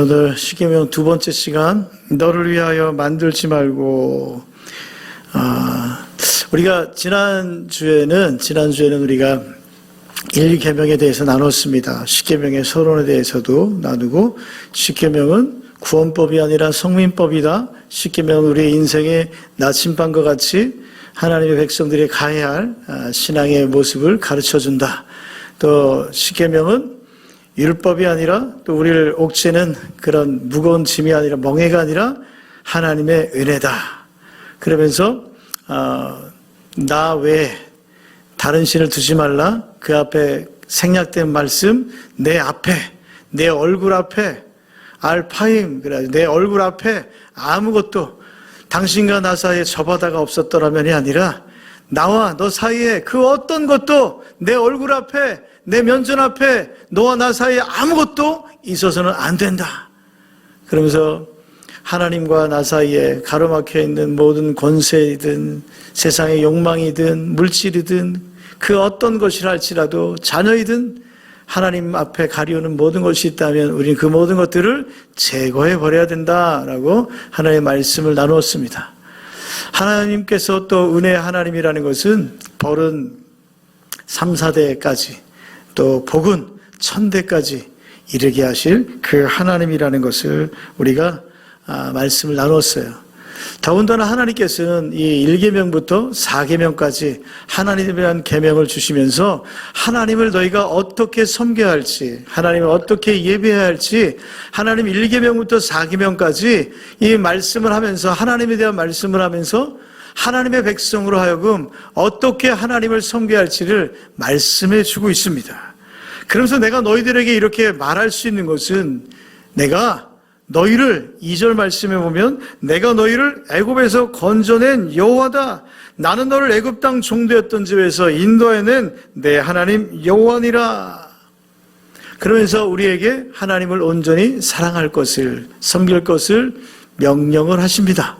오늘 십계명 두 번째 시간, 너를 위하여 만들지 말고. 우리가 지난주에는 우리가 1계명에 대해서 나눴습니다. 십계명의 서론에 대해서도 나누고, 십계명은 구원법이 아니라 성민법이다. 십계명은 우리의 인생의 나침반과 같이 하나님의 백성들이 가야 할 신앙의 모습을 가르쳐준다. 또 십계명은 율법이 아니라, 또 우리를 옥죄는 그런 무거운 짐이 아니라, 멍해가 아니라 하나님의 은혜다. 그러면서 나 외에 다른 신을 두지 말라. 그 앞에 생략된 말씀, 내 앞에, 내 얼굴 앞에, 알파임, 그래, 내 얼굴 앞에 아무것도 당신과 나 사이에 저 바다가 없었더라면이 아니라, 나와 너 사이에 그 어떤 것도 내 얼굴 앞에, 내 면전 앞에 너와 나 사이에 아무것도 있어서는 안 된다. 그러면서 하나님과 나 사이에 가로막혀 있는 모든 권세이든 세상의 욕망이든 물질이든 그 어떤 것이라 할지라도, 자녀이든 하나님 앞에 가리우는 모든 것이 있다면 우리는 그 모든 것들을 제거해 버려야 된다라고 하나님의 말씀을 나누었습니다. 하나님께서 또 은혜의 하나님이라는 것은 벌은 3, 4대까지, 또 복은 1000대까지 이르게 하실 그 하나님이라는 것을 우리가 말씀을 나눴어요. 더군다나 하나님께서는 이 1계명부터 4계명까지 하나님에 대한 계명을 주시면서 하나님을 너희가 어떻게 섬겨야 할지, 하나님을 어떻게 예배해야 할지, 하나님 1계명부터 4계명까지 이 말씀을 하면서, 하나님에 대한 말씀을 하면서 하나님의 백성으로 하여금 어떻게 하나님을 섬겨야 할지를 말씀해 주고 있습니다. 그러면서 내가 너희들에게 이렇게 말할 수 있는 것은, 내가 너희를, 2절 말씀에 보면 내가 너희를 애굽에서 건져낸 여호와다. 나는 너를 애굽 땅 종되었던 집에서 인도해낸 내 하나님 여호와니라. 그러면서 우리에게 하나님을 온전히 사랑할 것을, 섬길 것을 명령을 하십니다.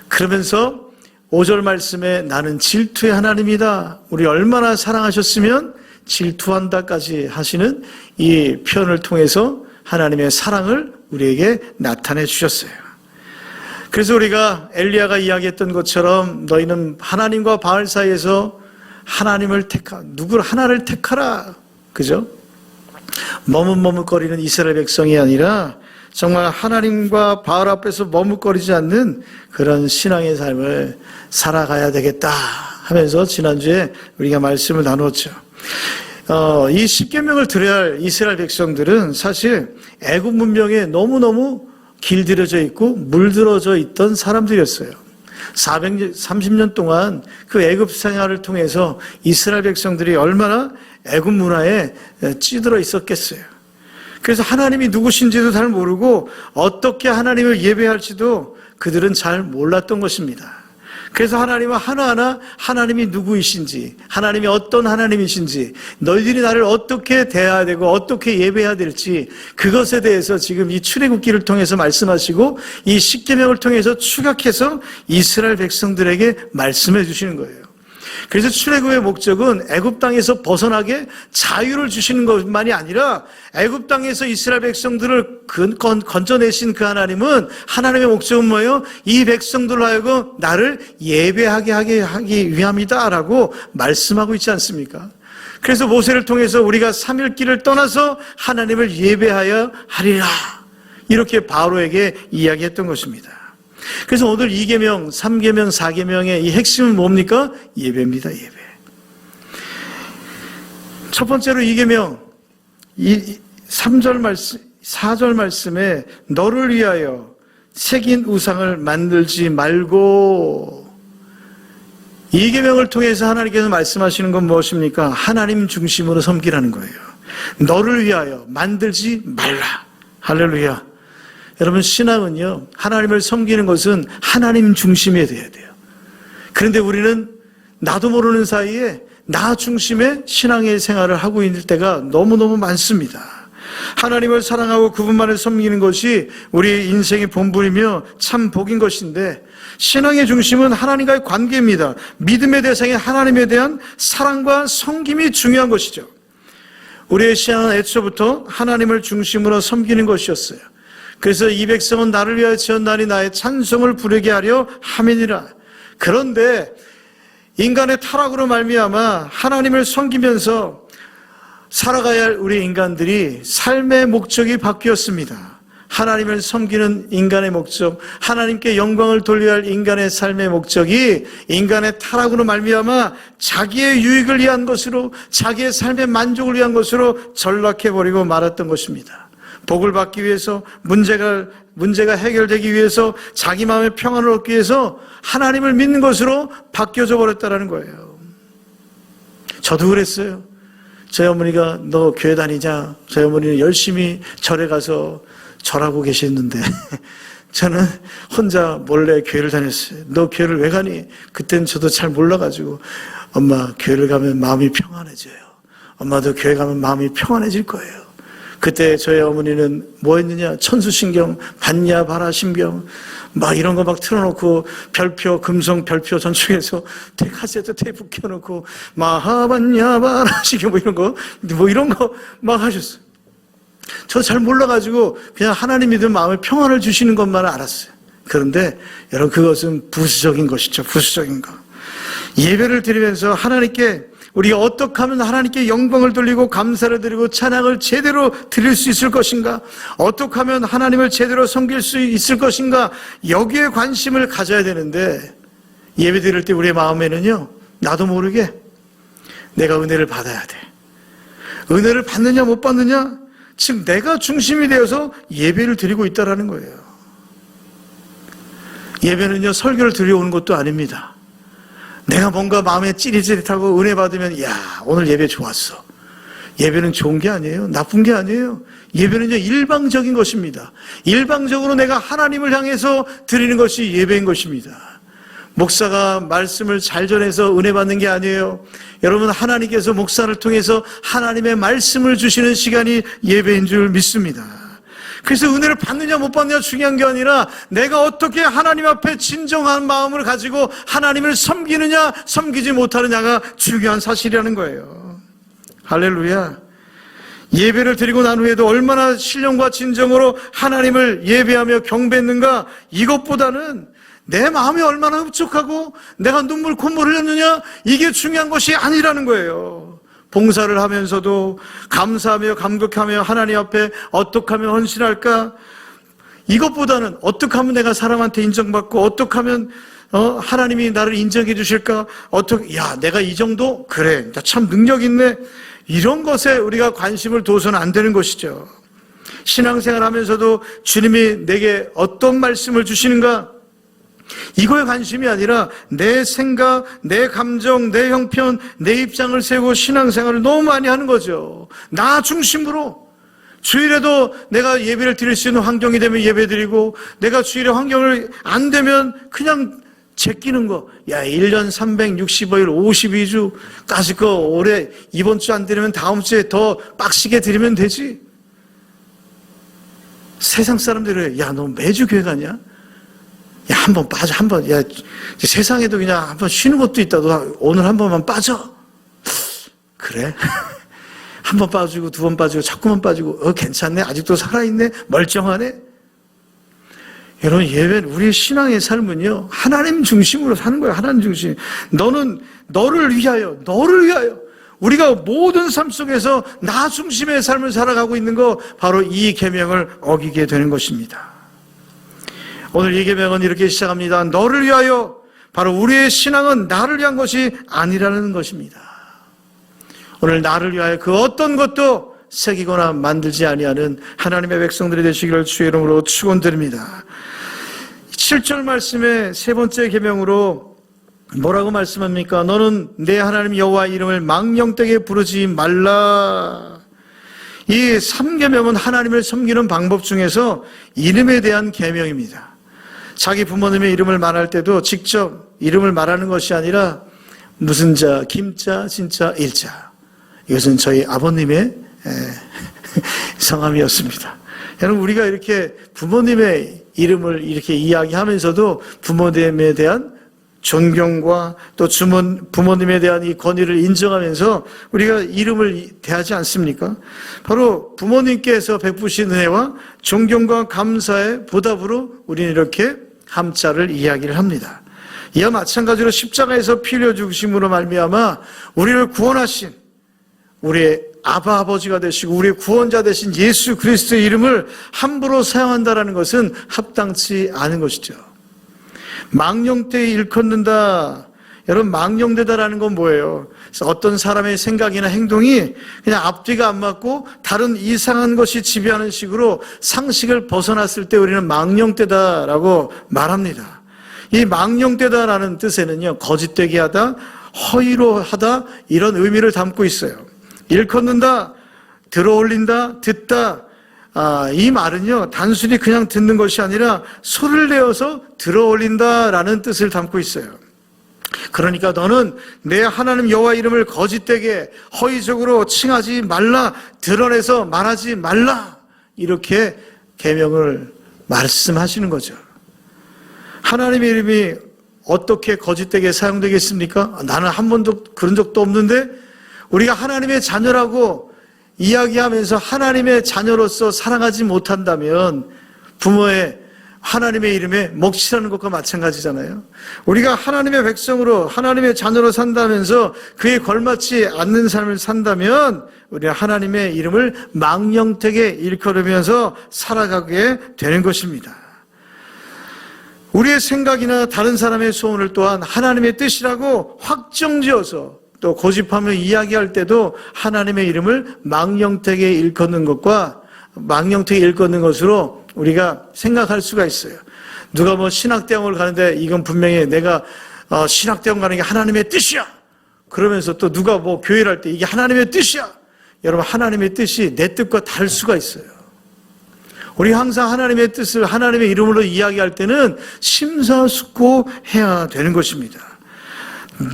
그러면서 5절 말씀에 나는 질투의 하나님이다. 우리 얼마나 사랑하셨으면 질투한다까지 하시는 이 표현을 통해서 하나님의 사랑을 우리에게 나타내 주셨어요. 그래서 우리가 엘리야가 이야기했던 것처럼 너희는 하나님과 바알 사이에서 하나님을 누구를 하나를 택하라. 그죠? 머뭇머뭇거리는 이스라엘 백성이 아니라 정말 하나님과 바알 앞에서 머뭇거리지 않는 그런 신앙의 삶을 살아가야 되겠다 하면서 지난주에 우리가 말씀을 나누었죠. 이 십계명을 들어야 할 이스라엘 백성들은 사실 애굽 문명에 너무너무 길들여져 있고 물들어져 있던 사람들이었어요. 430년 동안 그 애굽 생활을 통해서 이스라엘 백성들이 얼마나 애굽 문화에 찌들어 있었겠어요. 그래서 하나님이 누구신지도 잘 모르고 어떻게 하나님을 예배할지도 그들은 잘 몰랐던 것입니다. 그래서 하나님은 하나하나 하나님이 누구이신지, 하나님이 어떤 하나님이신지, 너희들이 나를 어떻게 대해야 되고 어떻게 예배해야 될지, 그것에 대해서 지금 이 출애굽기를 통해서 말씀하시고 이 십계명을 통해서 추각해서 이스라엘 백성들에게 말씀해 주시는 거예요. 그래서 출애굽의 목적은 애굽 땅에서 벗어나게 자유를 주시는 것만이 아니라, 애굽 땅에서 이스라엘 백성들을 건져내신 그 하나님은, 하나님의 목적은 뭐예요? 이 백성들로 하여금 나를 예배하게 하기 위함이다라고 말씀하고 있지 않습니까? 그래서 모세를 통해서 우리가 3일길을 떠나서 하나님을 예배하여 하리라, 이렇게 바로에게 이야기했던 것입니다. 그래서 오늘 2계명, 3계명, 4계명의 이 핵심은 뭡니까? 예배입니다. 예배. 첫 번째로 2계명 3절 말씀, 4절 말씀에 너를 위하여 새긴 우상을 만들지 말고, 2계명을 통해서 하나님께서 말씀하시는 건 무엇입니까? 하나님 중심으로 섬기라는 거예요. 너를 위하여 만들지 말라. 할렐루야. 여러분, 신앙은요, 하나님을 섬기는 것은 하나님 중심에 돼야 돼요. 그런데 우리는 나도 모르는 사이에 나 중심의 신앙의 생활을 하고 있는 때가 너무너무 많습니다. 하나님을 사랑하고 그분만을 섬기는 것이 우리 인생의 본분이며 참 복인 것인데, 신앙의 중심은 하나님과의 관계입니다. 믿음의 대상인 하나님에 대한 사랑과 섬김이 중요한 것이죠. 우리의 신앙은 애초부터 하나님을 중심으로 섬기는 것이었어요. 그래서 이 백성은 나를 위하여 지었나니 나의 찬송을 부르게 하려 함이니라. 그런데 인간의 타락으로 말미암아 하나님을 섬기면서 살아가야 할 우리 인간들이 삶의 목적이 바뀌었습니다. 하나님을 섬기는 인간의 목적, 하나님께 영광을 돌려야 할 인간의 삶의 목적이 인간의 타락으로 말미암아 자기의 유익을 위한 것으로, 자기의 삶의 만족을 위한 것으로 전락해버리고 말았던 것입니다. 복을 받기 위해서, 문제가 해결되기 위해서, 자기 마음의 평안을 얻기 위해서 하나님을 믿는 것으로 바뀌어져 버렸다는 거예요. 저도 그랬어요. 저희 어머니가 너 교회 다니냐? 저희 어머니는 열심히 절에 가서 절하고 계셨는데 저는 혼자 몰래 교회를 다녔어요. 너 교회를 왜 가니? 그때는 저도 잘 몰라가지고 엄마 교회를 가면 마음이 평안해져요. 엄마도 교회 가면 마음이 평안해질 거예요. 그때 저희 어머니는 뭐 했느냐? 천수신경, 반야 바라신경 막 이런 거 막 틀어놓고 별표, 금성 별표 전축해서 카세트 테이프 켜놓고 마하반야 바라신경 뭐 이런 거 막 하셨어요. 저 잘 몰라가지고 그냥 하나님 믿으면 마음에 평안을 주시는 것만 알았어요. 그런데 여러분 그것은 부수적인 것이죠. 부수적인 것. 예배를 드리면서 하나님께 우리가 어떻게 하면 하나님께 영광을 돌리고 감사를 드리고 찬양을 제대로 드릴 수 있을 것인가? 어떻게 하면 하나님을 제대로 섬길 수 있을 것인가? 여기에 관심을 가져야 되는데 예배 드릴 때 우리의 마음에는요, 나도 모르게 내가 은혜를 받아야 돼. 은혜를 받느냐 못 받느냐? 지금 내가 중심이 되어서 예배를 드리고 있다는 거예요. 예배는요, 설교를 드려오는 것도 아닙니다. 내가 뭔가 마음에 찌릿찌릿하고 은혜 받으면 야, 오늘 예배 좋았어. 예배는 좋은 게 아니에요. 나쁜 게 아니에요. 예배는요, 일방적인 것입니다. 일방적으로 내가 하나님을 향해서 드리는 것이 예배인 것입니다. 목사가 말씀을 잘 전해서 은혜 받는 게 아니에요. 여러분, 하나님께서 목사를 통해서 하나님의 말씀을 주시는 시간이 예배인 줄 믿습니다. 그래서 은혜를 받느냐 못 받느냐 중요한 게 아니라 내가 어떻게 하나님 앞에 진정한 마음을 가지고 하나님을 섬기느냐 섬기지 못하느냐가 중요한 사실이라는 거예요. 할렐루야. 예배를 드리고 난 후에도 얼마나 신령과 진정으로 하나님을 예배하며 경배했는가, 이것보다는 내 마음이 얼마나 흡족하고 내가 눈물 콧물 흘렸느냐, 이게 중요한 것이 아니라는 거예요. 봉사를 하면서도 감사하며 감격하며 하나님 앞에 어떻게 하면 헌신할까, 이것보다는 어떻게 하면 내가 사람한테 인정받고 어떻게 하면 하나님이 나를 인정해 주실까, 야, 내가 이 정도? 그래, 나 참 능력 있네. 이런 것에 우리가 관심을 둬서는 안 되는 것이죠. 신앙생활 하면서도 주님이 내게 어떤 말씀을 주시는가, 이거에 관심이 아니라 내 생각, 내 감정, 내 형편, 내 입장을 세우고 신앙생활을 너무 많이 하는 거죠. 나 중심으로. 주일에도 내가 예배를 드릴 수 있는 환경이 되면 예배 드리고, 내가 주일에 환경을 안 되면 그냥 제끼는 거. 야, 1년 365일 52주까지 올해 이번 주 안 드리면 다음 주에 더 빡시게 드리면 되지. 세상 사람들이 야, 너 매주 교회 가냐? 야, 한번 빠져, 한번. 야, 세상에도 그냥 한번 쉬는 것도 있다. 너 오늘 한 번만 빠져. 그래? 한 번 빠지고, 두 번 빠지고, 자꾸만 빠지고, 괜찮네? 아직도 살아있네? 멀쩡하네? 여러분, 예배는 우리의 신앙의 삶은요, 하나님 중심으로 사는 거예요. 하나님 중심. 너를 위하여. 우리가 모든 삶 속에서 나 중심의 삶을 살아가고 있는 거, 바로 이 계명을 어기게 되는 것입니다. 오늘 이 계명은 이렇게 시작합니다. 너를 위하여. 바로 우리의 신앙은 나를 위한 것이 아니라는 것입니다. 오늘 나를 위하여 그 어떤 것도 새기거나 만들지 아니하는 하나님의 백성들이 되시기를 주의 이름으로 축원드립니다. 7절 말씀의 세 번째 계명으로 뭐라고 말씀합니까? 너는 내 하나님 여호와 이름을 망령되게 부르지 말라. 이 3계명은 하나님을 섬기는 방법 중에서 이름에 대한 계명입니다. 자기 부모님의 이름을 말할 때도 직접 이름을 말하는 것이 아니라 무슨 자, 김자, 진자, 일자. 이것은 저희 아버님의 성함이었습니다. 여러분, 우리가 이렇게 부모님의 이름을 이렇게 이야기하면서도 부모님에 대한 존경과 또 부모님에 대한 이 권위를 인정하면서 우리가 이름을 대하지 않습니까? 바로 부모님께서 베푸신 은혜와 존경과 감사의 보답으로 우리는 이렇게 함자를 이야기를 합니다. 이와 마찬가지로 십자가에서 피 흘려 죽으심으로 말미암아 우리를 구원하신 우리의 아버지가 되시고 우리의 구원자 되신 예수 그리스도의 이름을 함부로 사용한다는 것은 합당치 않은 것이죠. 망령되이 일컫는다. 여러분, 망령되다라는 건 뭐예요? 그래서 어떤 사람의 생각이나 행동이 그냥 앞뒤가 안 맞고 다른 이상한 것이 지배하는 식으로 상식을 벗어났을 때 우리는 망령되다라고 말합니다. 이 망령되다라는 뜻에는요, 거짓되게 하다, 허위로 하다, 이런 의미를 담고 있어요. 일컫는다, 들어올린다, 듣다. 이 말은요, 단순히 그냥 듣는 것이 아니라 소리를 내어서 들어올린다라는 뜻을 담고 있어요. 그러니까 너는 내 하나님 여호와 이름을 거짓되게 허위적으로 칭하지 말라, 드러내서 말하지 말라, 이렇게 계명을 말씀하시는 거죠. 하나님의 이름이 어떻게 거짓되게 사용되겠습니까? 나는 한 번도 그런 적도 없는데. 우리가 하나님의 자녀라고 이야기하면서 하나님의 자녀로서 사랑하지 못한다면 부모의 하나님의 이름에 먹칠하는 것과 마찬가지잖아요. 우리가 하나님의 백성으로 하나님의 자녀로 산다면서 그에 걸맞지 않는 삶을 산다면 우리가 하나님의 이름을 망령되게 일컬으면서 살아가게 되는 것입니다. 우리의 생각이나 다른 사람의 소원을 또한 하나님의 뜻이라고 확정지어서 또 고집하며 이야기할 때도 하나님의 이름을 망령되게 일컫는 것과 망령되게 일컫는 것으로 우리가 생각할 수가 있어요. 누가 뭐 신학대학을 가는데 이건 분명히 내가 신학대학 가는 게 하나님의 뜻이야. 그러면서 또 누가 뭐 교회를 할 때 이게 하나님의 뜻이야. 여러분, 하나님의 뜻이 내 뜻과 다를 수가 있어요. 우리 항상 하나님의 뜻을 하나님의 이름으로 이야기할 때는 심사숙고해야 되는 것입니다.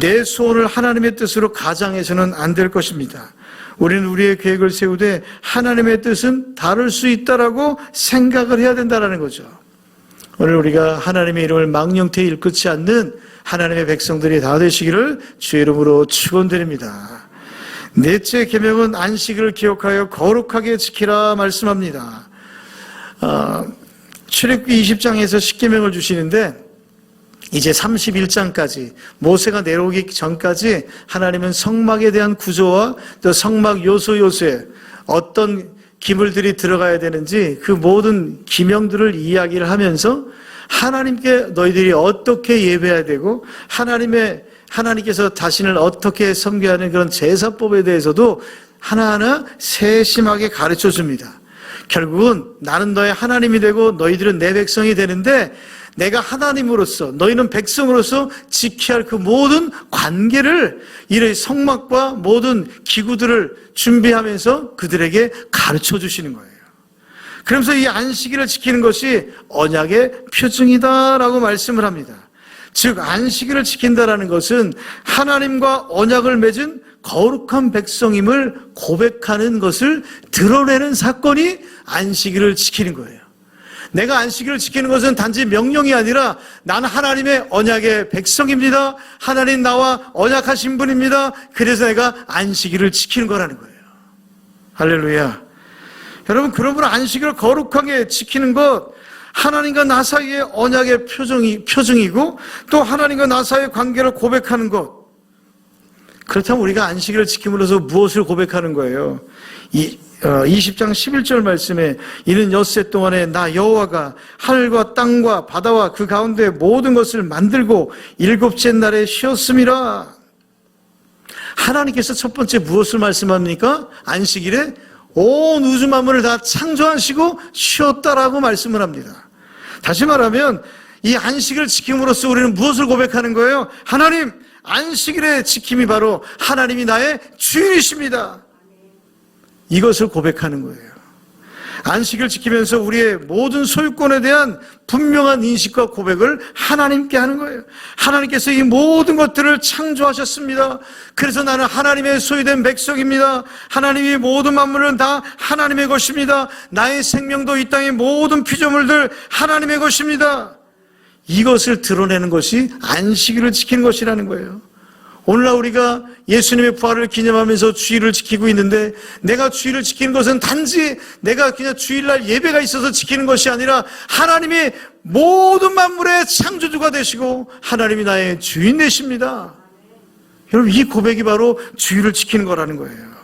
내 소원을 하나님의 뜻으로 가장해서는 안 될 것입니다. 우리는 우리의 계획을 세우되 하나님의 뜻은 다를 수 있다라고 생각을 해야 된다는 거죠. 오늘 우리가 하나님의 이름을 망령되이 일컫지 않는 하나님의 백성들이 다 되시기를 주의 이름으로 축원드립니다. 넷째 계명은 안식일을 기억하여 거룩하게 지키라 말씀합니다. 출애굽기 20장에서 10계명을 주시는데 이제 31장까지 모세가 내려오기 전까지 하나님은 성막에 대한 구조와 또 성막 요소에 어떤 기물들이 들어가야 되는지 그 모든 기명들을 이야기를 하면서 하나님께 너희들이 어떻게 예배해야 되고 하나님께서 자신을 어떻게 섬겨야 하는 그런 제사법에 대해서도 하나하나 세심하게 가르쳐 줍니다. 결국은 나는 너의 하나님이 되고 너희들은 내 백성이 되는데 내가 하나님으로서 너희는 백성으로서 지켜야 할 그 모든 관계를 이런 성막과 모든 기구들을 준비하면서 그들에게 가르쳐 주시는 거예요. 그러면서 이 안식일을 지키는 것이 언약의 표징이다라고 말씀을 합니다. 즉 안식일을 지킨다라는 것은 하나님과 언약을 맺은 거룩한 백성임을 고백하는 것을 드러내는 사건이 안식일을 지키는 거예요. 내가 안식일을 지키는 것은 단지 명령이 아니라 나는 하나님의 언약의 백성입니다. 하나님 나와 언약하신 분입니다. 그래서 내가 안식일을 지키는 거라는 거예요. 할렐루야. 여러분, 그러므로 안식일을 거룩하게 지키는 것, 하나님과 나 사이의 언약의 표징이고 또 하나님과 나 사이의 관계를 고백하는 것. 그렇다면 우리가 안식일을 지킴으로써 무엇을 고백하는 거예요? 20장 11절 말씀에 이는 엿새 동안에 나 여호와가 하늘과 땅과 바다와 그 가운데 모든 것을 만들고 일곱째 날에 쉬었음이라. 하나님께서 첫 번째 무엇을 말씀합니까? 안식일에 온 우주 만물을 다 창조하시고 쉬었다라고 말씀을 합니다. 다시 말하면 이 안식일을 지킴으로써 우리는 무엇을 고백하는 거예요? 하나님, 안식일의 지킴이 바로 하나님이 나의 주인이십니다. 이것을 고백하는 거예요. 안식을 지키면서 우리의 모든 소유권에 대한 분명한 인식과 고백을 하나님께 하는 거예요. 하나님께서 이 모든 것들을 창조하셨습니다. 그래서 나는 하나님의 소유된 백성입니다. 하나님이 모든 만물은 다 하나님의 것입니다. 나의 생명도 이 땅의 모든 피조물들 하나님의 것입니다. 이것을 드러내는 것이 안식일을 지키는 것이라는 거예요. 오늘날 우리가 예수님의 부활을 기념하면서 주일을 지키고 있는데, 내가 주일을 지키는 것은 단지 내가 그냥 주일날 예배가 있어서 지키는 것이 아니라 하나님이 모든 만물의 창조주가 되시고 하나님이 나의 주인 되십니다. 여러분, 이 고백이 바로 주일을 지키는 거라는 거예요.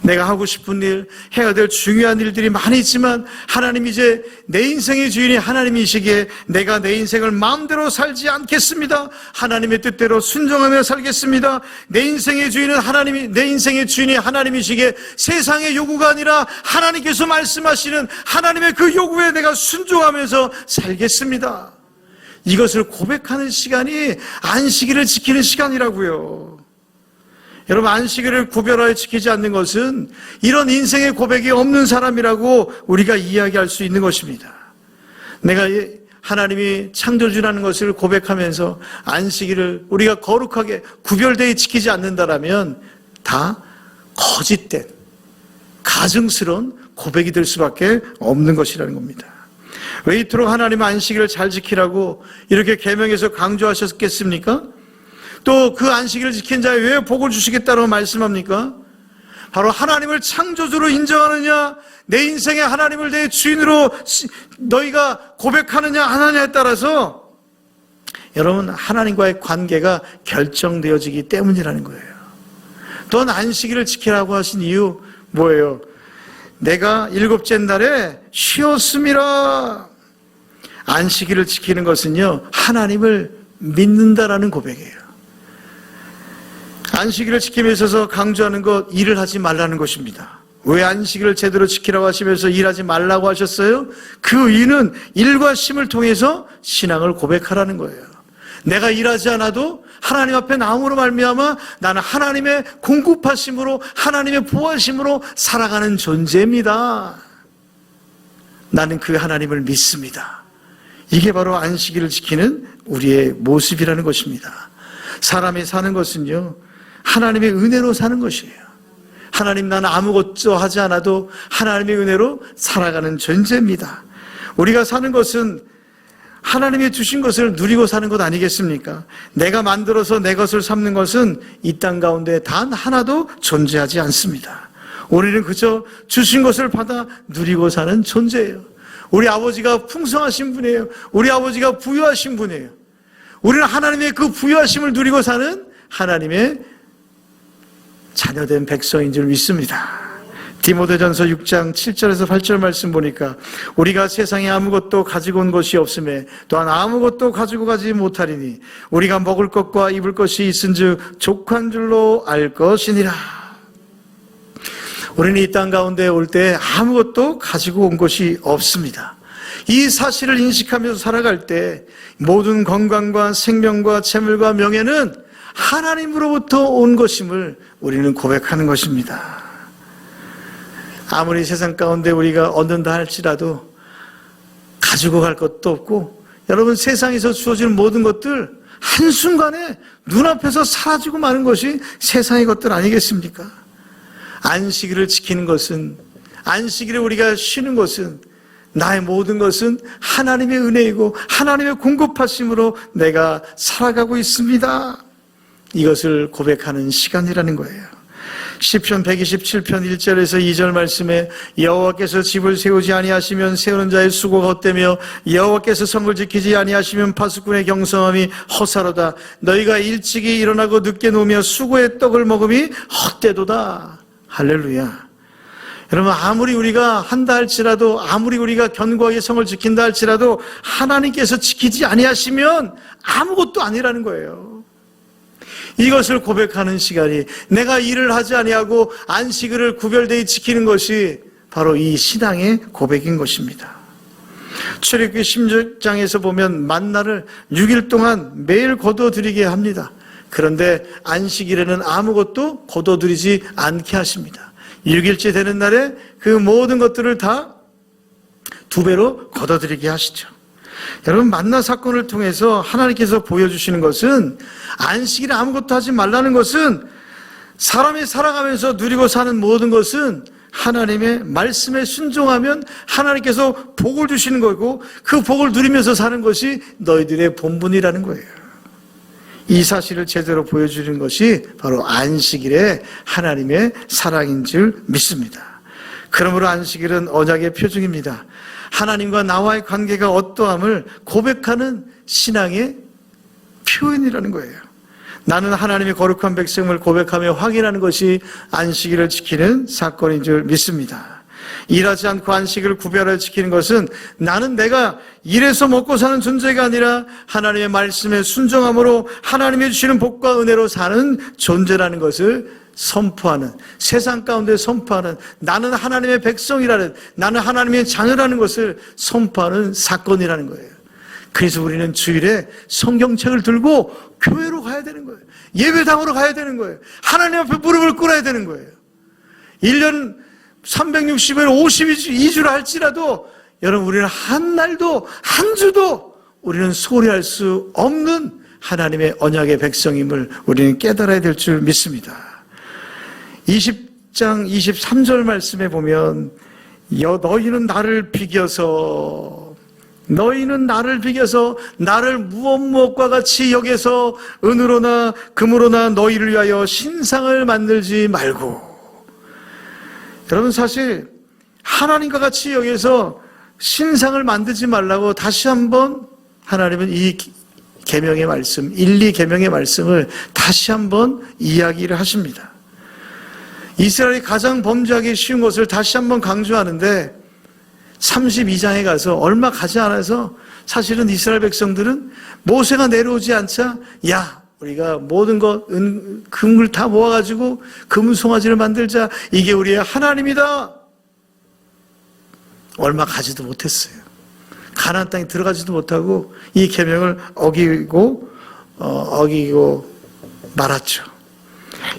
내가 하고 싶은 일, 해야 될 중요한 일들이 많이 있지만 하나님이 이제 내 인생의 주인이 하나님이시기에 내가 내 인생을 마음대로 살지 않겠습니다. 하나님의 뜻대로 순종하며 살겠습니다. 내 인생의 주인은 내 인생의 주인이 하나님이시기에 세상의 요구가 아니라 하나님께서 말씀하시는 하나님의 그 요구에 내가 순종하면서 살겠습니다. 이것을 고백하는 시간이 안식일을 지키는 시간이라고요. 여러분, 안식일을 구별하여 지키지 않는 것은 이런 인생의 고백이 없는 사람이라고 우리가 이야기할 수 있는 것입니다. 내가 하나님이 창조주라는 것을 고백하면서 안식일을 우리가 거룩하게 구별되어 지키지 않는다라면 다 거짓된 가증스러운 고백이 될 수밖에 없는 것이라는 겁니다. 왜 이토록 하나님은 안식일을 잘 지키라고 이렇게 계명에서 강조하셨겠습니까? 또 그 안식일을 지킨 자에 왜 복을 주시겠다고 말씀합니까? 바로 하나님을 창조주로 인정하느냐, 내 인생에 하나님을 내 주인으로 너희가 고백하느냐 안 하느냐에 따라서 여러분, 하나님과의 관계가 결정되어지기 때문이라는 거예요. 또한 안식일을 지키라고 하신 이유 뭐예요? 내가 일곱째 날에 쉬었음이라. 안식일을 지키는 것은요, 하나님을 믿는다라는 고백이에요. 안식일을 지킴에 있어서 강조하는 것, 일을 하지 말라는 것입니다. 왜 안식일을 제대로 지키라고 하시면서 일하지 말라고 하셨어요? 그 이유는 일과 쉼을 통해서 신앙을 고백하라는 거예요. 내가 일하지 않아도 하나님 앞에 나옴으로 말미암아 나는 하나님의 공급하심으로, 하나님의 보호하심으로 살아가는 존재입니다. 나는 그 하나님을 믿습니다. 이게 바로 안식일을 지키는 우리의 모습이라는 것입니다. 사람이 사는 것은요, 하나님의 은혜로 사는 것이에요. 하나님, 나는 아무것도 하지 않아도 하나님의 은혜로 살아가는 존재입니다. 우리가 사는 것은 하나님이 주신 것을 누리고 사는 것 아니겠습니까? 내가 만들어서 내 것을 삼는 것은 이 땅 가운데 단 하나도 존재하지 않습니다. 우리는 그저 주신 것을 받아 누리고 사는 존재예요. 우리 아버지가 풍성하신 분이에요. 우리 아버지가 부유하신 분이에요. 우리는 하나님의 그 부유하심을 누리고 사는 하나님의 자녀된 백성인 줄 믿습니다. 디모데전서 6장 7절에서 8절 말씀 보니까 우리가 세상에 아무것도 가지고 온 것이 없음에 또한 아무것도 가지고 가지 못하리니 우리가 먹을 것과 입을 것이 있은즉 족한 줄로 알 것이니라. 우리는 이 땅 가운데 올 때 아무것도 가지고 온 것이 없습니다. 이 사실을 인식하면서 살아갈 때 모든 건강과 생명과 재물과 명예는 하나님으로부터 온 것임을 우리는 고백하는 것입니다. 아무리 세상 가운데 우리가 얻는다 할지라도 가지고 갈 것도 없고, 여러분, 세상에서 주어지는 모든 것들 한순간에 눈앞에서 사라지고 마는 것이 세상의 것들 아니겠습니까? 안식일을 지키는 것은, 안식일에 우리가 쉬는 것은, 나의 모든 것은 하나님의 은혜이고 하나님의 공급하심으로 내가 살아가고 있습니다. 이것을 고백하는 시간이라는 거예요. 시편 127편 1절에서 2절 말씀에 여호와께서 집을 세우지 아니하시면 세우는 자의 수고가 헛되며 여호와께서 성을 지키지 아니하시면 파수꾼의 경성함이 허사로다. 너희가 일찍이 일어나고 늦게 누우며 수고의 떡을 먹음이 헛되도다. 할렐루야. 여러분, 아무리 우리가 한다 할지라도, 아무리 우리가 견고하게 성을 지킨다 할지라도 하나님께서 지키지 아니하시면 아무것도 아니라는 거예요. 이것을 고백하는 시간이, 내가 일을 하지 아니하고 안식일을 구별되이 지키는 것이 바로 이 신앙의 고백인 것입니다. 출애굽기 16장에서 보면 만나를 6일 동안 매일 거둬들이게 합니다. 그런데 안식일에는 아무것도 거둬들이지 않게 하십니다. 6일째 되는 날에 그 모든 것들을 다 2배로 거둬들이게 하시죠. 여러분, 만나 사건을 통해서 하나님께서 보여주시는 것은, 안식일에 아무것도 하지 말라는 것은, 사람이 살아가면서 누리고 사는 모든 것은 하나님의 말씀에 순종하면 하나님께서 복을 주시는 거고 그 복을 누리면서 사는 것이 너희들의 본분이라는 거예요. 이 사실을 제대로 보여주는 것이 바로 안식일의 하나님의 사랑인 줄 믿습니다. 그러므로 안식일은 언약의 표징입니다. 하나님과 나와의 관계가 어떠함을 고백하는 신앙의 표현이라는 거예요. 나는 하나님의 거룩한 백성을 고백하며 확인하는 것이 안식일을 지키는 사건인 줄 믿습니다. 일하지 않고 안식일을 구별하여 지키는 것은 나는 내가 일해서 먹고 사는 존재가 아니라 하나님의 말씀에 순종함으로 하나님이 주시는 복과 은혜로 사는 존재라는 것을 선포하는, 세상 가운데 선포하는, 나는 하나님의 백성이라는, 나는 하나님의 자녀라는 것을 선포하는 사건이라는 거예요. 그래서 우리는 주일에 성경책을 들고 교회로 가야 되는 거예요. 예배당으로 가야 되는 거예요. 하나님 앞에 무릎을 꿇어야 되는 거예요. 1년 360일 52주를 할지라도 여러분, 우리는 한 날도 한 주도 우리는 소리할 수 없는 하나님의 언약의 백성임을 우리는 깨달아야 될 줄 믿습니다. 20장 23절 말씀에 보면 너희는 나를 비겨서 나를 무엇과 같이 여겨서 은으로나 금으로나 너희를 위하여 신상을 만들지 말고. 여러분, 사실 하나님과 같이 여기서 신상을 만들지 말라고 다시 한번 하나님은 이 계명의 말씀, 1, 2계명의 말씀을 다시 한번 이야기를 하십니다. 이스라엘이 가장 범죄하기 쉬운 것을 다시 한번 강조하는데 32장에 가서 얼마 가지 않아서 사실은 이스라엘 백성들은 모세가 내려오지 않자 우리가 모든 것 금을 다 모아가지고 금송아지를 만들자, 이게 우리의 하나님이다. 얼마 가지도 못했어요. 가나안 땅에 들어가지도 못하고 이 계명을 어기고 말았죠.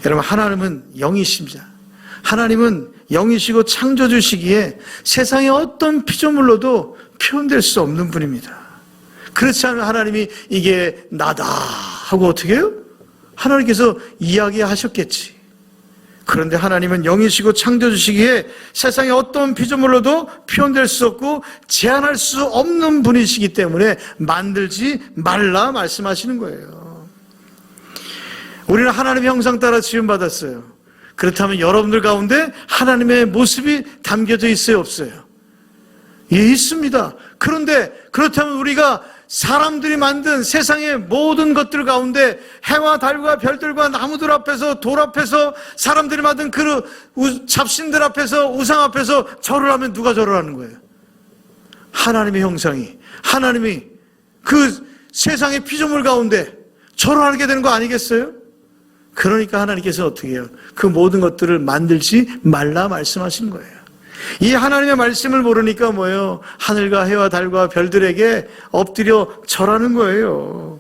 여러분, 하나님은 영이십니다. 하나님은 영이시고 창조주시기에 세상의 어떤 피조물로도 표현될 수 없는 분입니다. 그렇지 않으면 하나님이 이게 나다 하고 어떻게 해요? 하나님께서 이야기하셨겠지. 그런데 하나님은 영이시고 창조주시기에 세상의 어떤 피조물로도 표현될 수 없고 제한할 수 없는 분이시기 때문에 만들지 말라 말씀하시는 거예요. 우리는 하나님의 형상 따라 지음받았어요. 그렇다면 여러분들 가운데 하나님의 모습이 담겨져 있어요, 없어요? 예, 있습니다. 그런데 그렇다면 우리가 사람들이 만든 세상의 모든 것들 가운데 해와 달과 별들과 나무들 앞에서, 돌 앞에서, 사람들이 만든 그 잡신들 앞에서, 우상 앞에서 절을 하면 누가 절을 하는 거예요? 하나님의 형상이, 하나님이 그 세상의 피조물 가운데 절을 하게 되는 거 아니겠어요? 그러니까 하나님께서 어떻게 해요? 그 모든 것들을 만들지 말라 말씀하시는 거예요. 이 하나님의 말씀을 모르니까 뭐예요? 하늘과 해와 달과 별들에게 엎드려 절하는 거예요.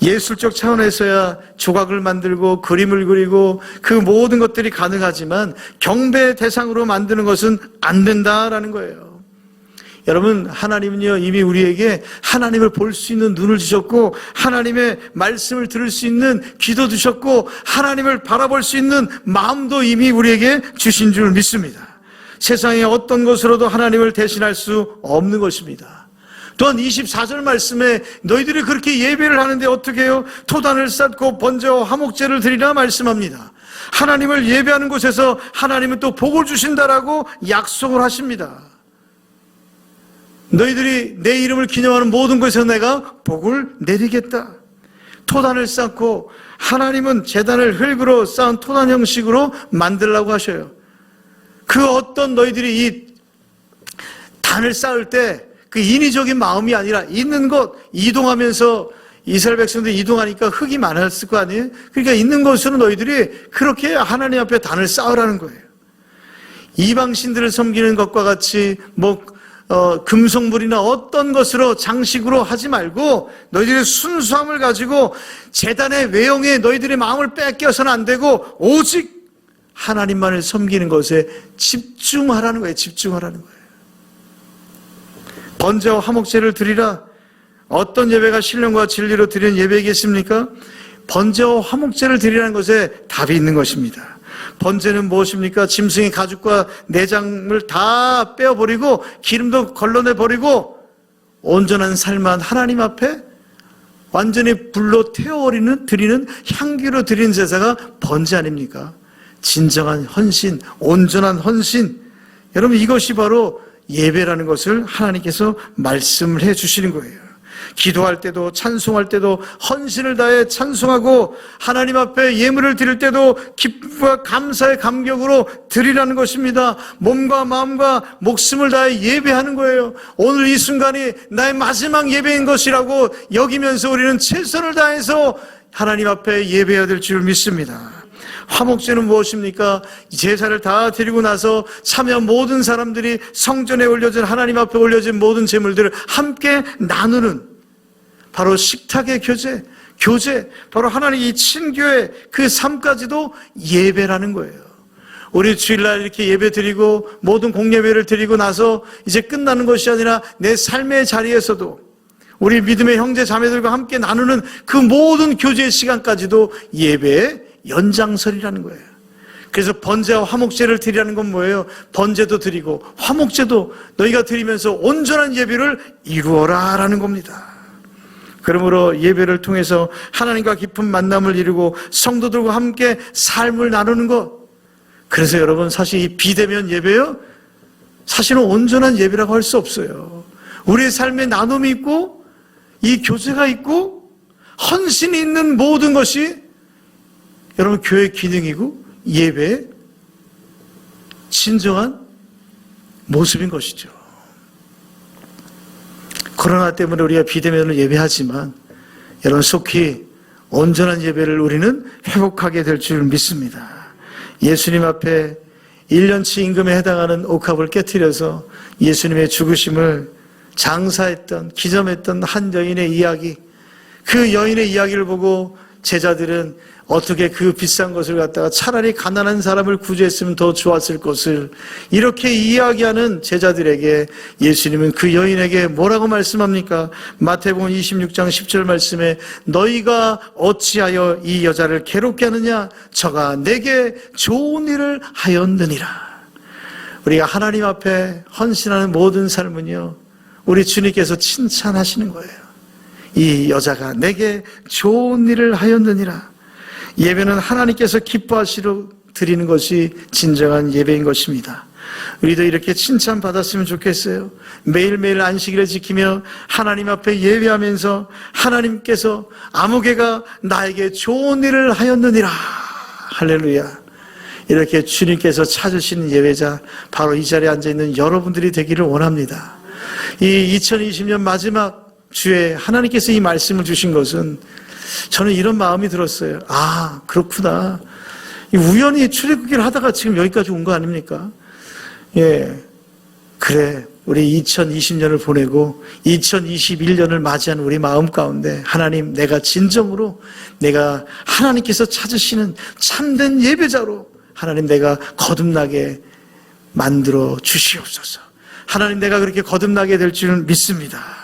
예술적 차원에서야 조각을 만들고 그림을 그리고 그 모든 것들이 가능하지만 경배의 대상으로 만드는 것은 안 된다라는 거예요. 여러분, 하나님은요, 이미 우리에게 하나님을 볼 수 있는 눈을 주셨고 하나님의 말씀을 들을 수 있는 귀도 주셨고 하나님을 바라볼 수 있는 마음도 이미 우리에게 주신 줄 믿습니다. 세상의 어떤 것으로도 하나님을 대신할 수 없는 것입니다. 또한 24절 말씀에 너희들이 그렇게 예배를 하는데 어떻게 해요? 토단을 쌓고 번제와 화목제를 드리라 말씀합니다. 하나님을 예배하는 곳에서 하나님은 또 복을 주신다라고 약속을 하십니다. 너희들이 내 이름을 기념하는 모든 곳에서 내가 복을 내리겠다. 토단을 쌓고 하나님은 제단을 흙으로 쌓은 토단 형식으로 만들라고 하셔요. 그 어떤 너희들이 이 단을 쌓을 때 그 인위적인 마음이 아니라 있는 곳 이동하면서 이스라엘 백성들이 이동하니까 흙이 많았을 거 아니에요? 그러니까 있는 곳으로 너희들이 그렇게 하나님 앞에 단을 쌓으라는 거예요. 이방신들을 섬기는 것과 같이 금속물이나 어떤 것으로 장식으로 하지 말고 너희들의 순수함을 가지고 제단의 외형에 너희들의 마음을 뺏겨서는 안 되고 오직 하나님만을 섬기는 것에 집중하라는 거예요. 집중하라는 거예요. 번제와 화목제를 드리라. 어떤 예배가 신령과 진리로 드리는 예배이겠습니까? 번제와 화목제를 드리라는 것에 답이 있는 것입니다. 번제는 무엇입니까? 짐승의 가죽과 내장을 다 빼어버리고 기름도 걸러내버리고 온전한 삶만 하나님 앞에 완전히 불로 태워버리는 드리는 향기로 드리는 제사가 번제 아닙니까? 진정한 헌신, 온전한 헌신. 여러분, 이것이 바로 예배라는 것을 하나님께서 말씀을 해 주시는 거예요. 기도할 때도 찬송할 때도 헌신을 다해 찬송하고 하나님 앞에 예물을 드릴 때도 기쁨과 감사의 감격으로 드리라는 것입니다. 몸과 마음과 목숨을 다해 예배하는 거예요. 오늘 이 순간이 나의 마지막 예배인 것이라고 여기면서 우리는 최선을 다해서 하나님 앞에 예배해야 될 줄 믿습니다. 화목제는 무엇입니까? 제사를 다 드리고 나서 참여한 모든 사람들이 성전에 올려진 하나님 앞에 올려진 모든 제물들을 함께 나누는 바로 식탁의 교제, 바로 하나님 이 친교의 그 삶까지도 예배라는 거예요. 우리 주일날 이렇게 예배 드리고 모든 공예배를 드리고 나서 이제 끝나는 것이 아니라 내 삶의 자리에서도 우리 믿음의 형제 자매들과 함께 나누는 그 모든 교제의 시간까지도 예배의 연장선이라는 거예요. 그래서 번제와 화목제를 드리라는 건 뭐예요? 번제도 드리고 화목제도 너희가 드리면서 온전한 예배를 이루어라 라는 겁니다. 그러므로 예배를 통해서 하나님과 깊은 만남을 이루고 성도들과 함께 삶을 나누는 것. 그래서 여러분, 사실 이 비대면 예배요, 사실은 온전한 예배라고 할 수 없어요. 우리의 삶에 나눔이 있고 이 교제가 있고 헌신이 있는 모든 것이 여러분 교회 기능이고 예배의 진정한 모습인 것이죠. 코로나 때문에 우리가 비대면을 예배하지만 여러분 속히 온전한 예배를 우리는 회복하게 될 줄 믿습니다. 예수님 앞에 1년치 임금에 해당하는 옥합을 깨트려서 예수님의 죽으심을 장사했던, 기점했던 한 여인의 이야기, 그 여인의 이야기를 보고 제자들은 어떻게 그 비싼 것을 갖다가 차라리 가난한 사람을 구제했으면 더 좋았을 것을 이렇게 이야기하는 제자들에게 예수님은 그 여인에게 뭐라고 말씀합니까? 마태복음 26장 10절 말씀에 너희가 어찌하여 이 여자를 괴롭게 하느냐? 저가 내게 좋은 일을 하였느니라. 우리가 하나님 앞에 헌신하는 모든 삶은요, 우리 주님께서 칭찬하시는 거예요. 이 여자가 내게 좋은 일을 하였느니라. 예배는 하나님께서 기뻐하시러 드리는 것이 진정한 예배인 것입니다. 우리도 이렇게 칭찬받았으면 좋겠어요. 매일매일 안식일을 지키며 하나님 앞에 예배하면서 하나님께서 아무개가 나에게 좋은 일을 하였느니라. 할렐루야. 이렇게 주님께서 찾으시는 예배자, 바로 이 자리에 앉아있는 여러분들이 되기를 원합니다. 이 2020년 마지막 주에 하나님께서 이 말씀을 주신 것은 저는 이런 마음이 들었어요. 아, 그렇구나. 우연히 출애굽기를 하다가 지금 여기까지 온 거 아닙니까? 예, 그래. 우리 2020년을 보내고 2021년을 맞이한 우리 마음 가운데 하나님, 내가 진정으로 내가 하나님께서 찾으시는 참된 예배자로 하나님 내가 거듭나게 만들어 주시옵소서. 하나님, 내가 그렇게 거듭나게 될 줄 믿습니다.